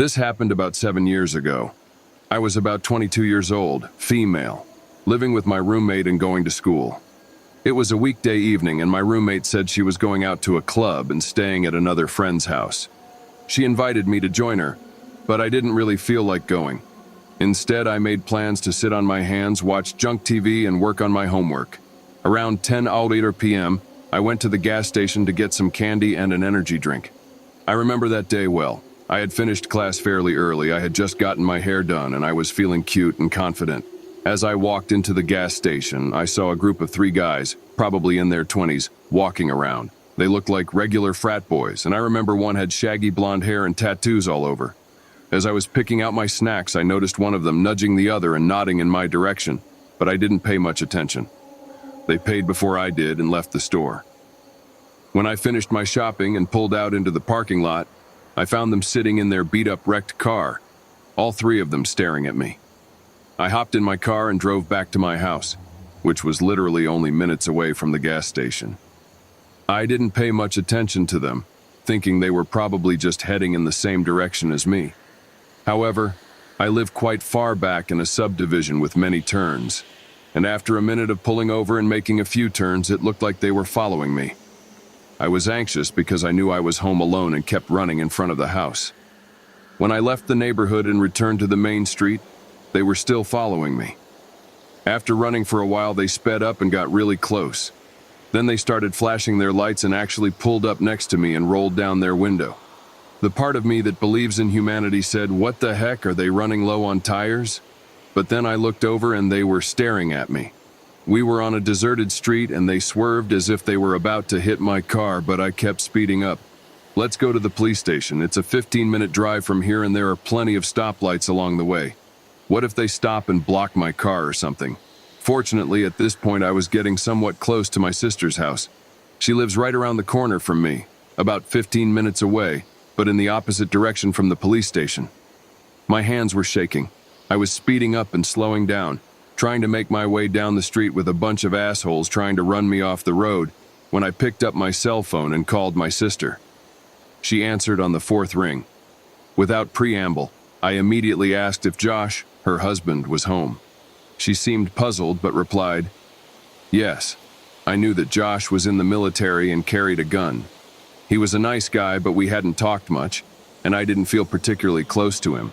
This happened about 7 years ago. I was about 22 years old, female, living with my roommate and going to school. It was a weekday evening and my roommate said she was going out to a club and staying at another friend's house. She invited me to join her, but I didn't really feel like going. Instead, I made plans to sit on my hands, watch junk TV, and work on my homework. Around 10:08 p.m., I went to the gas station to get some candy and an energy drink. I remember that day well. I had finished class fairly early, I had just gotten my hair done, and I was feeling cute and confident. As I walked into the gas station, I saw a group of 3 guys, probably in their 20s, walking around. They looked like regular frat boys, and I remember one had shaggy blonde hair and tattoos all over. As I was picking out my snacks, I noticed one of them nudging the other and nodding in my direction, but I didn't pay much attention. They paid before I did and left the store. When I finished my shopping and pulled out into the parking lot, I found them sitting in their beat-up wrecked car, all 3 of them staring at me. I hopped in my car and drove back to my house, which was literally only minutes away from the gas station. I didn't pay much attention to them, thinking they were probably just heading in the same direction as me. However, I live quite far back in a subdivision with many turns, and after a minute of pulling over and making a few turns, it looked like they were following me. I was anxious because I knew I was home alone and kept running in front of the house. When I left the neighborhood and returned to the main street, they were still following me. After running for a while, they sped up and got really close. Then they started flashing their lights and actually pulled up next to me and rolled down their window. The part of me that believes in humanity said, "What the heck, are they running low on tires?" But then I looked over and they were staring at me. We were on a deserted street and they swerved as if they were about to hit my car, but I kept speeding up. "Let's go to the police station. It's a 15-minute drive from here and there are plenty of stoplights along the way. What if they stop and block my car or something?" Fortunately, at this point I was getting somewhat close to my sister's house. She lives right around the corner from me, about 15 minutes away, but in the opposite direction from the police station. My hands were shaking. I was speeding up and slowing down, trying to make my way down the street with a bunch of assholes trying to run me off the road, when I picked up my cell phone and called my sister. She answered on the 4th ring. Without preamble, I immediately asked if Josh, her husband, was home. She seemed puzzled but replied, "Yes." I knew that Josh was in the military and carried a gun. He was a nice guy, but we hadn't talked much, and I didn't feel particularly close to him.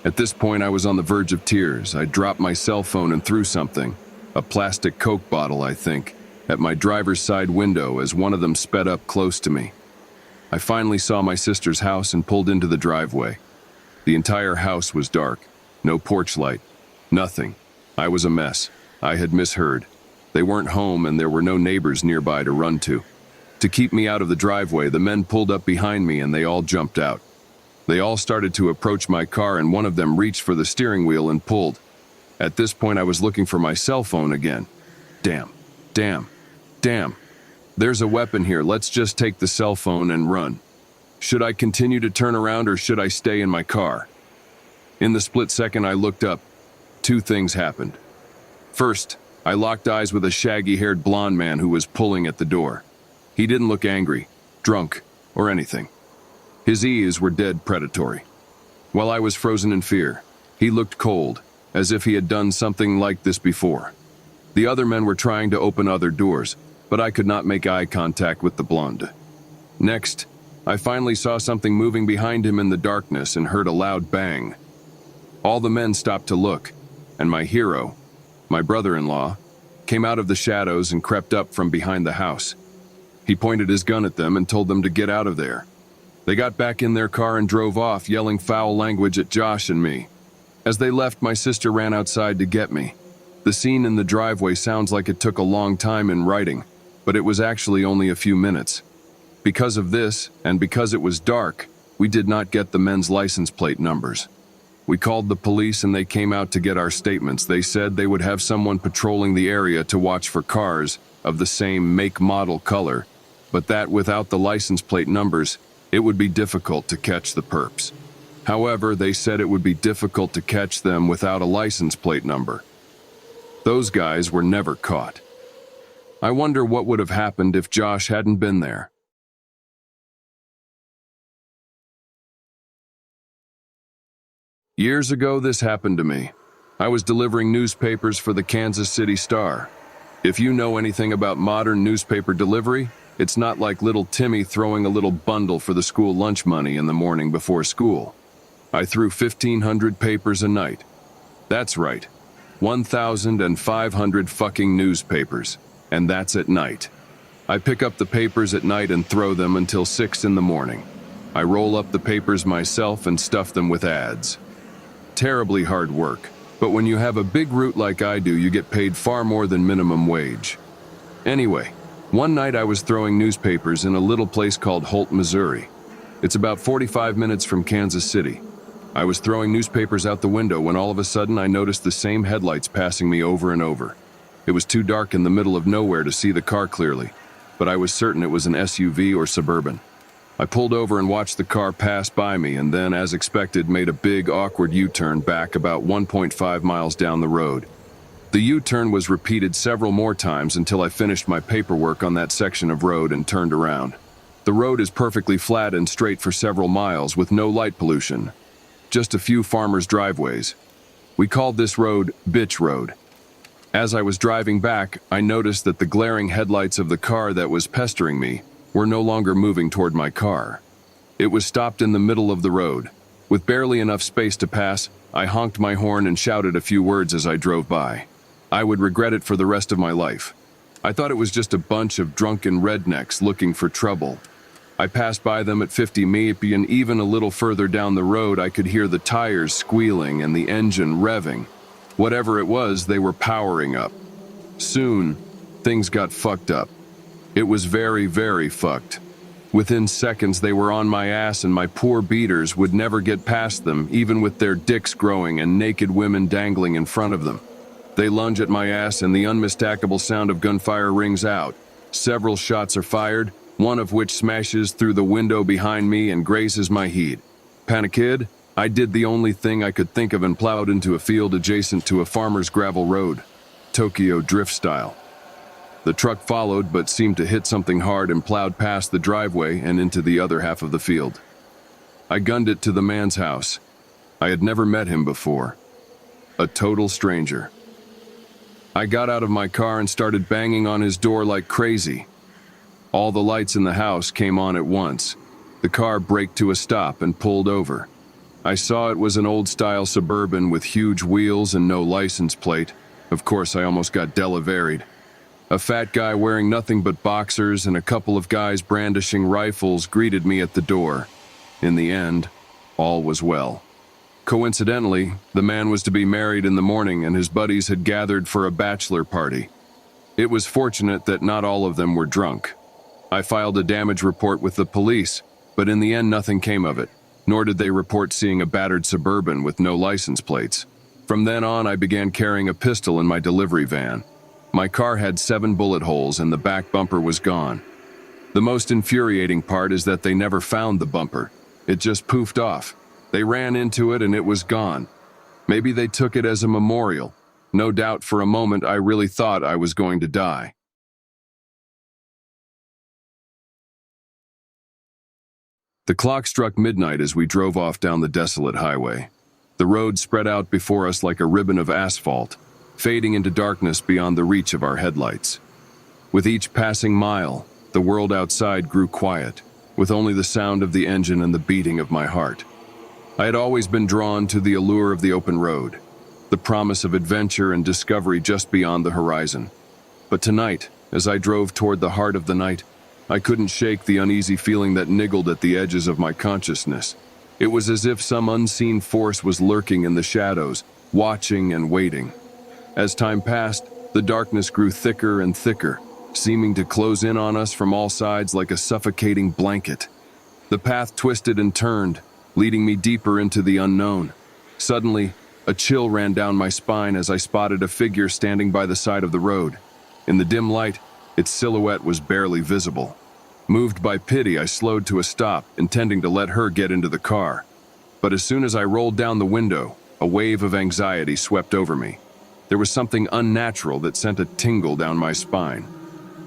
At this point, I was on the verge of tears. I dropped my cell phone and threw something, a plastic Coke bottle, I think, at my driver's side window as one of them sped up close to me. I finally saw my sister's house and pulled into the driveway. The entire house was dark, no porch light, nothing. I was a mess. I had misheard. They weren't home and there were no neighbors nearby to run to. To keep me out of the driveway, the men pulled up behind me and they all jumped out. They all started to approach my car and one of them reached for the steering wheel and pulled. At this point, I was looking for my cell phone again. Damn. There's a weapon here. Let's just take the cell phone and run. Should I continue to turn around or should I stay in my car? In the split second I looked up, 2 things happened. First, I locked eyes with a shaggy-haired blonde man who was pulling at the door. He didn't look angry, drunk, or anything. His eyes were dead predatory. While I was frozen in fear, he looked cold, as if he had done something like this before. The other men were trying to open other doors, but I could not make eye contact with the blonde. Next, I finally saw something moving behind him in the darkness and heard a loud bang. All the men stopped to look, and my hero, my brother-in-law, came out of the shadows and crept up from behind the house. He pointed his gun at them and told them to get out of there. They got back in their car and drove off, yelling foul language at Josh and me. As they left, my sister ran outside to get me. The scene in the driveway sounds like it took a long time in writing, but it was actually only a few minutes. Because of this, and because it was dark, we did not get the men's license plate numbers. We called the police and they came out to get our statements. They said they would have someone patrolling the area to watch for cars of the same make, model, color, but that without the license plate numbers, it would be difficult to catch the perps. However, they said it would be difficult to catch them without a license plate number. Those guys were never caught. I wonder what would have happened if Josh hadn't been there. Years ago, this happened to me. I was delivering newspapers for the Kansas City Star. If you know anything about modern newspaper delivery, it's not like little Timmy throwing a little bundle for the school lunch money in the morning before school. I threw 1,500 papers a night. That's right, 1,500 fucking newspapers, and that's at night. I pick up the papers at night and throw them until 6 in the morning. I roll up the papers myself and stuff them with ads. Terribly hard work, but when you have a big route like I do, you get paid far more than minimum wage. Anyway, one night I was throwing newspapers in a little place called Holt, Missouri. It's about 45 minutes from Kansas City. I was throwing newspapers out the window when all of a sudden I noticed the same headlights passing me over and over. It was too dark in the middle of nowhere to see the car clearly, but I was certain it was an SUV or Suburban. I pulled over and watched the car pass by me and then, as expected, made a big, awkward U-turn back about 1.5 miles down the road. The U-turn was repeated several more times until I finished my paperwork on that section of road and turned around. The road is perfectly flat and straight for several miles with no light pollution. Just a few farmers' driveways. We called this road Bitch Road. As I was driving back, I noticed that the glaring headlights of the car that was pestering me were no longer moving toward my car. It was stopped in the middle of the road. With barely enough space to pass, I honked my horn and shouted a few words as I drove by. I would regret it for the rest of my life. I thought it was just a bunch of drunken rednecks looking for trouble. I passed by them at 50 maybe, and even a little further down the road I could hear the tires squealing and the engine revving. Whatever it was, they were powering up. Soon, things got fucked up. It was very, very fucked. Within seconds, they were on my ass and my poor beaters would never get past them, even with their dicks growing and naked women dangling in front of them. They lunge at my ass and the unmistakable sound of gunfire rings out. Several shots are fired, one of which smashes through the window behind me and grazes my head. Panicked, I did the only thing I could think of and plowed into a field adjacent to a farmer's gravel road, Tokyo Drift style. The truck followed but seemed to hit something hard and plowed past the driveway and into the other half of the field. I gunned it to the man's house. I had never met him before. A total stranger. I got out of my car and started banging on his door like crazy. All the lights in the house came on at once. The car braked to a stop and pulled over. I saw it was an old-style Suburban with huge wheels and no license plate. Of course, I almost got delaveried. A fat guy wearing nothing but boxers and a couple of guys brandishing rifles greeted me at the door. In the end, all was well. Coincidentally, the man was to be married in the morning and his buddies had gathered for a bachelor party. It was fortunate that not all of them were drunk. I filed a damage report with the police, but in the end nothing came of it, nor did they report seeing a battered Suburban with no license plates. From then on, I began carrying a pistol in my delivery van. My car had 7 bullet holes and the back bumper was gone. The most infuriating part is that they never found the bumper. It just poofed off. They ran into it and it was gone. Maybe they took it as a memorial. No doubt for a moment I really thought I was going to die. The clock struck midnight as we drove off down the desolate highway. The road spread out before us like a ribbon of asphalt, fading into darkness beyond the reach of our headlights. With each passing mile, the world outside grew quiet, with only the sound of the engine and the beating of my heart. I had always been drawn to the allure of the open road, the promise of adventure and discovery just beyond the horizon. But tonight, as I drove toward the heart of the night, I couldn't shake the uneasy feeling that niggled at the edges of my consciousness. It was as if some unseen force was lurking in the shadows, watching and waiting. As time passed, the darkness grew thicker and thicker, seeming to close in on us from all sides like a suffocating blanket. The path twisted and turned, leading me deeper into the unknown. Suddenly, a chill ran down my spine as I spotted a figure standing by the side of the road. In the dim light, its silhouette was barely visible. Moved by pity, I slowed to a stop, intending to let her get into the car. But as soon as I rolled down the window, a wave of anxiety swept over me. There was something unnatural that sent a tingle down my spine.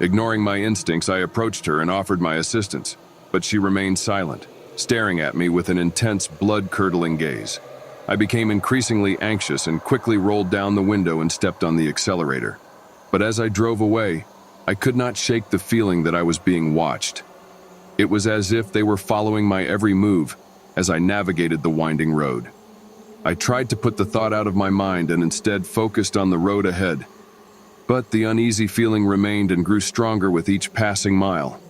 Ignoring my instincts, I approached her and offered my assistance, but she remained silent, staring at me with an intense, blood-curdling gaze. I became increasingly anxious and quickly rolled down the window and stepped on the accelerator. But as I drove away, I could not shake the feeling that I was being watched. It was as if they were following my every move as I navigated the winding road. I tried to put the thought out of my mind and instead focused on the road ahead. But the uneasy feeling remained and grew stronger with each passing mile.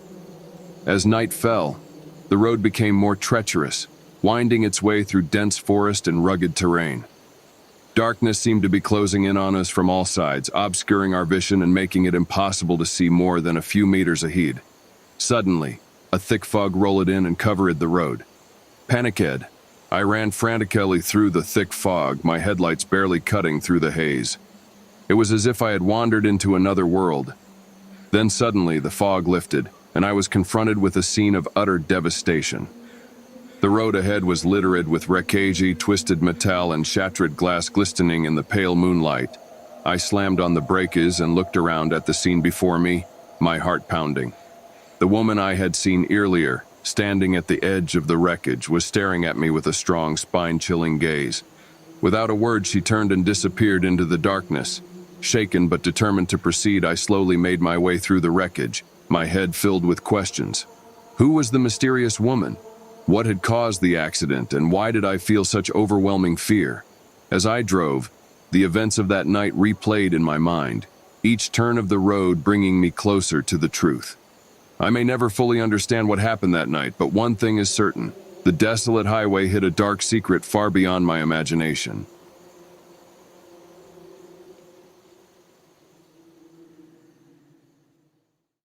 As night fell, the road became more treacherous, winding its way through dense forest and rugged terrain. Darkness seemed to be closing in on us from all sides, obscuring our vision and making it impossible to see more than a few meters ahead. Suddenly, a thick fog rolled in and covered the road. Panicked, I ran frantically through the thick fog, my headlights barely cutting through the haze. It was as if I had wandered into another world. Then suddenly the fog lifted, and I was confronted with a scene of utter devastation. The road ahead was littered with wreckage, twisted metal, and shattered glass glistening in the pale moonlight. I slammed on the brakes and looked around at the scene before me, my heart pounding. The woman I had seen earlier, standing at the edge of the wreckage, was staring at me with a strong, spine-chilling gaze. Without a word, she turned and disappeared into the darkness. Shaken but determined to proceed, I slowly made my way through the wreckage, my head filled with questions. Who was the mysterious woman? What had caused the accident, and why did I feel such overwhelming fear? As I drove, the events of that night replayed in my mind, each turn of the road bringing me closer to the truth. I may never fully understand what happened that night, but one thing is certain. The desolate highway hid a dark secret far beyond my imagination.